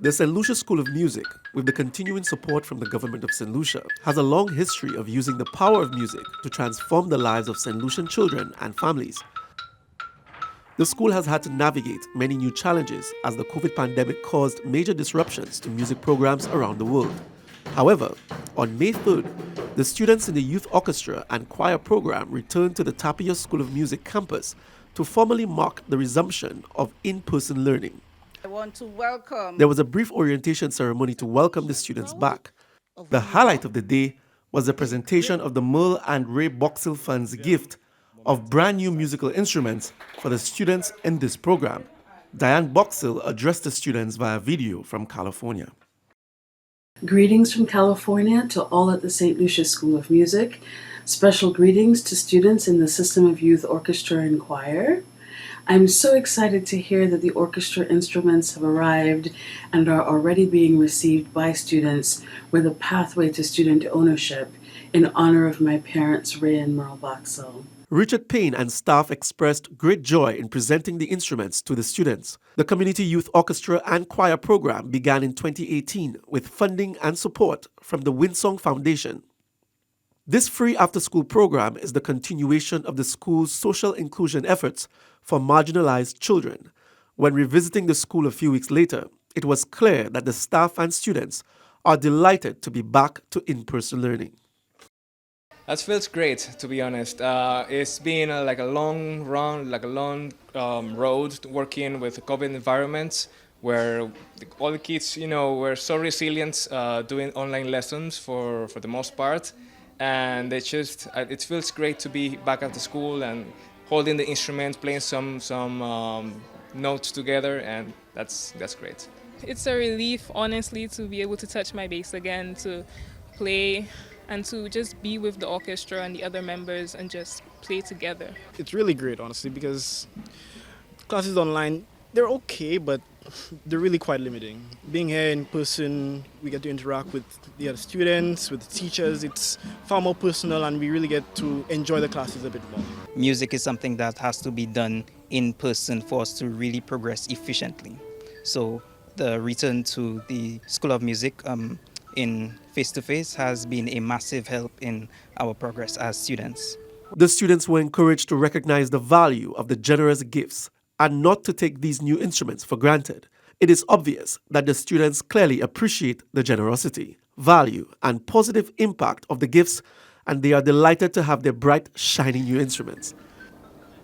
The Saint Lucia School of Music, with the continuing support from the Government of Saint Lucia, has a long history of using the power of music to transform the lives of Saint Lucian children and families. The school has had to navigate many new challenges as the COVID pandemic caused major disruptions to music programs around the world. However, on May 3rd, the students in the Youth Orchestra and Choir program returned to the Tapia School of Music campus to formally mark the resumption of in-person learning. I want to welcome. There was a brief orientation ceremony to welcome the students back. The highlight of the day was the presentation of the Merle Rae Boxill Fund's gift of brand new musical instruments for the students in this program. Diane Boxill addressed the students via video from California. Greetings from California to all at the Saint Lucia School of Music. Special greetings to students in the System of Youth Orchestra and Choir. I'm so excited to hear that the orchestra instruments have arrived and are already being received by students with a pathway to student ownership in honor of my parents, Ray and Merle Boxill. Richard Payne and staff expressed great joy in presenting the instruments to the students. The Community Youth Orchestra and Choir program began in 2018 with funding and support from the Windsong Foundation. This free after-school program is the continuation of the school's social inclusion efforts for marginalized children. When revisiting the school a few weeks later, it was clear that the staff and students are delighted to be back to in-person learning. That feels great, to be honest. It's been like a long run, like a long road working with COVID environments where all the kids, were so resilient doing online lessons for the most part. And it feels great to be back at the school and holding the instruments, playing some notes together, and that's great. It's a relief, honestly, to be able to touch my bass again, to play, and to just be with the orchestra and the other members and just play together. It's really great, honestly, because classes online, they're okay, but they're really quite limiting. Being here in person, we get to interact with the other students, with the teachers. It's far more personal, and we really get to enjoy the classes a bit more. Music is something that has to be done in person for us to really progress efficiently. So the return to the School of Music in face-to-face has been a massive help in our progress as students. The students were encouraged to recognize the value of the generous gifts and not to take these new instruments for granted. It is obvious that the students clearly appreciate the generosity, value, and positive impact of the gifts, and they are delighted to have their bright, shiny new instruments.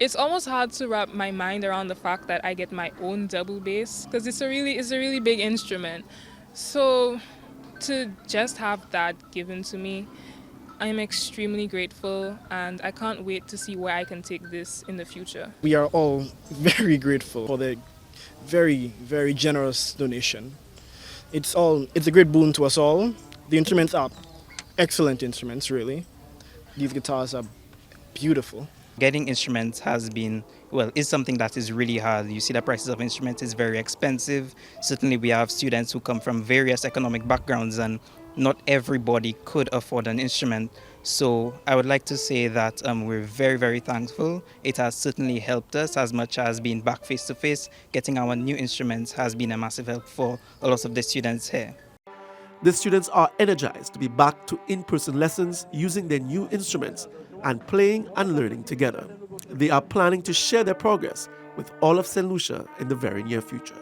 It's almost hard to wrap my mind around the fact that I get my own double bass, because it's a really big instrument. So to just have that given to me, I'm extremely grateful, and I can't wait to see where I can take this in the future. We are all very grateful for the very, very generous donation. It's a great boon to us all. The instruments are excellent instruments, really. These guitars are beautiful. Getting instruments is something that is really hard. You see the prices of instruments is very expensive. Certainly we have students who come from various economic backgrounds, and not everybody could afford an instrument. So I would like to say that we're very, very thankful. It has certainly helped us as much as being back face-to-face. Getting our new instruments has been a massive help for a lot of the students here. The students are energized to be back to in-person lessons using their new instruments and playing and learning together. They are planning to share their progress with all of Saint Lucia in the very near future.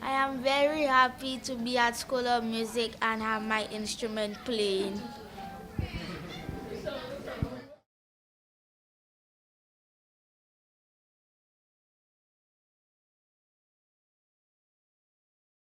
I am very happy to be at School of Music and have my instrument playing.